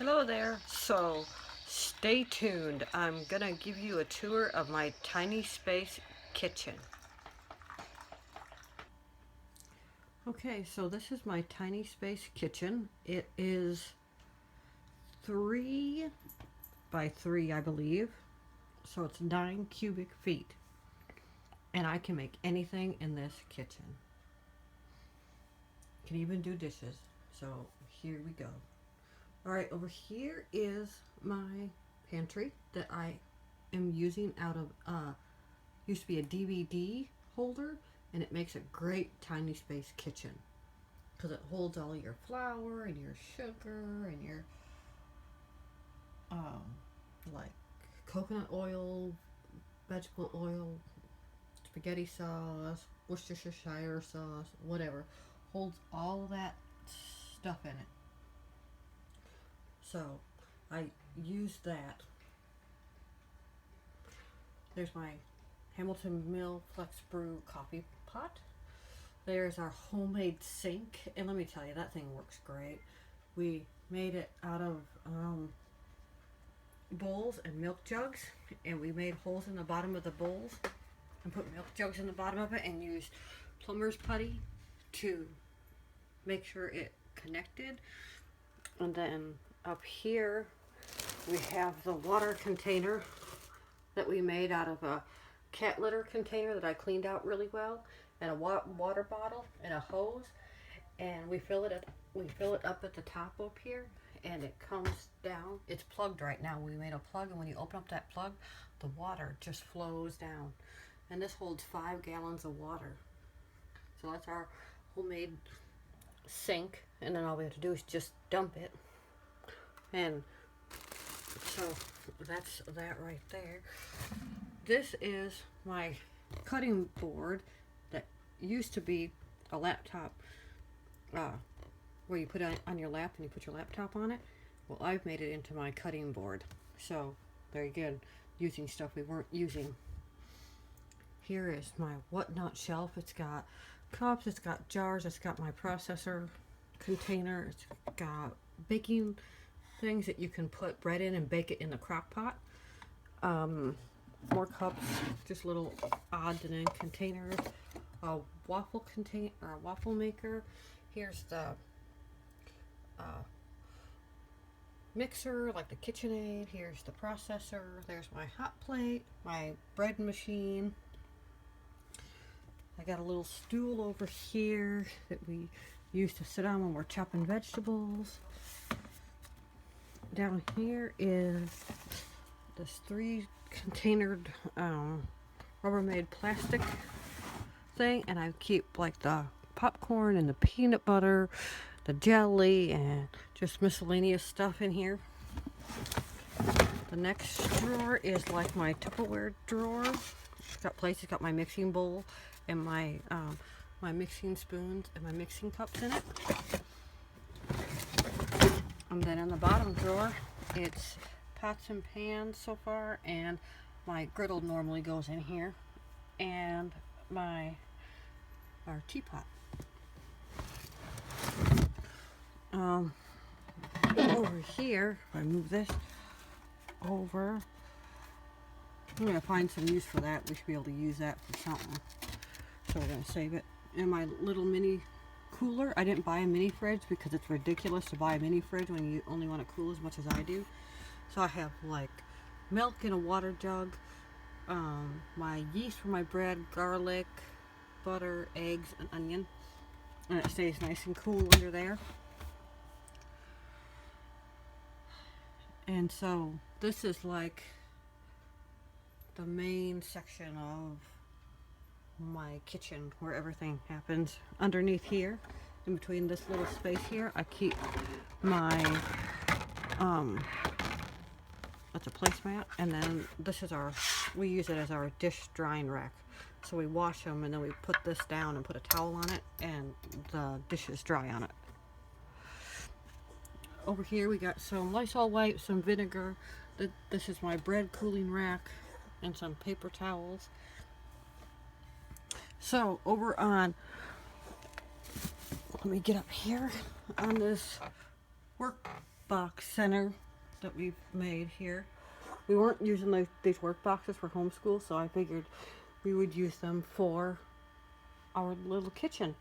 Hello there. So, stay tuned. I'm gonna give you a tour of my tiny space kitchen. Okay, so this is my tiny space kitchen. It is 3 by 3, I believe. So it's 9 cubic feet. And I can make anything in this kitchen. Can even do dishes. So here we go. Alright, over here is my pantry that I am using out of used to be a DVD holder, and it makes a great tiny space kitchen because it holds all your flour and your sugar and your um, like coconut oil, vegetable oil, spaghetti sauce, Worcestershire sauce, whatever. Holds all that stuff in it. So I use that. There's my Hamilton Mill Flex Brew coffee pot. There's our homemade sink, and let me tell you, that thing works great. We made it out of bowls and milk jugs, and we made holes in the bottom of the bowls and put milk jugs in the bottom of it and used plumber's putty to make sure it connected. And then up here we have the water container that we made out of a cat litter container that I cleaned out really well, and a water bottle and a hose, and we fill it up at the top up here, and it comes down. It's plugged right now. We made a plug, and when you open up that plug, the water just flows down, and this holds 5 gallons of water. So that's our homemade sink, and then all we have to do is just dump it. And so that's that right there. This is my cutting board that used to be a laptop where you put it on your lap and you put your laptop on it. Well, I've made it into my cutting board. So there again, using stuff we weren't using. Here is my whatnot shelf. It's got cups, it's got jars, it's got my processor container, it's got baking things that you can put bread in and bake it in the crock pot. More cups, just little odds and end containers. A waffle container, or a waffle maker. Here's the mixer, like the KitchenAid. Here's the processor. There's my hot plate, my bread machine. I got a little stool over here that we use to sit on when we're chopping vegetables. Down here is this 3 containered Rubbermaid plastic thing, and I keep like the popcorn and the peanut butter, the jelly, and just miscellaneous stuff in here. The next drawer is like my Tupperware drawer. It's got places, got my mixing bowl and my my mixing spoons and my mixing cups in it. And then in the bottom drawer, it's pots and pans so far, and my griddle normally goes in here, and our teapot. Over here, if I move this over, I'm gonna find some use for that. We should be able to use that for something, so we're gonna save it. And my little mini cooler. I didn't buy a mini fridge because it's ridiculous to buy a mini fridge when you only want to cool as much as I do. So I have like milk in a water jug, my yeast for my bread, garlic, butter, eggs, and onion, and it stays nice and cool under there. And so this is like the main section of my kitchen where everything happens. Underneath here, in between this little space here, I keep my that's a placemat, and then this is we use it as our dish drying rack. So we wash them, and then we put this down and put a towel on it, and the dishes dry on it. Over here we got some Lysol wipes, some vinegar. This is my bread cooling rack, and some paper towels. So over on, let me get up here on this work workbox center that we've made here. We weren't using these work boxes for homeschool, so I figured we would use them for our little kitchen.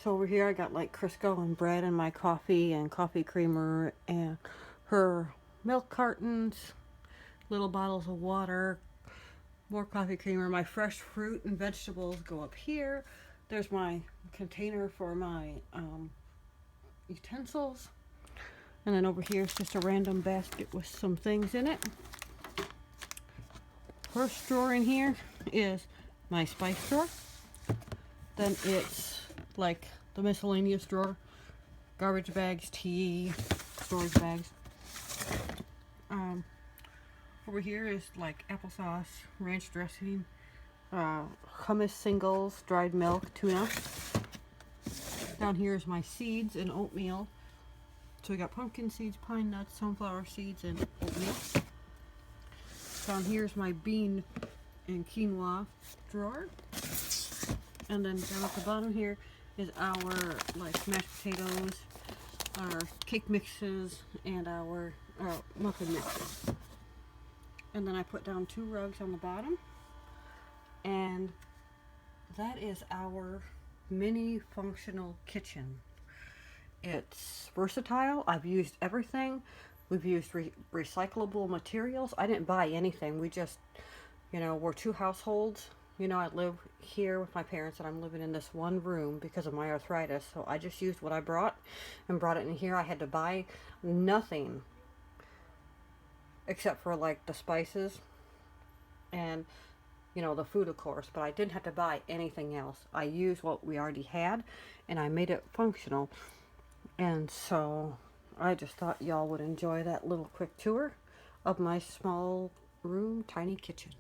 So over here I got like Crisco and bread and my coffee and coffee creamer and her milk cartons, little bottles of water, more coffee creamer. My fresh fruit and vegetables go up here. There's my container for my utensils. And then over here is just a random basket with some things in it. First drawer in here is my spice drawer. Then it's like the miscellaneous drawer, garbage bags, tea, storage bags. Over here is like applesauce, ranch dressing, hummus singles, dried milk, tuna. Down here is my seeds and oatmeal. So we got pumpkin seeds, pine nuts, sunflower seeds, and oatmeal. Down here is my bean and quinoa drawer. And then down at the bottom here is our like mashed potatoes, our cake mixes, and our muffin mixes. And then I put down 2 rugs on the bottom. And that is our mini functional kitchen. It's versatile. I've used everything. We've used recyclable materials. I didn't buy anything. We just, we're 2 households. I live here with my parents and I'm living in this one room because of my arthritis. So I just used what I brought and brought it in here. I had to buy nothing except for like the spices and, the food of course. But I didn't have to buy anything else. I used what we already had and I made it functional. And so I just thought y'all would enjoy that little quick tour of my small room, tiny kitchen.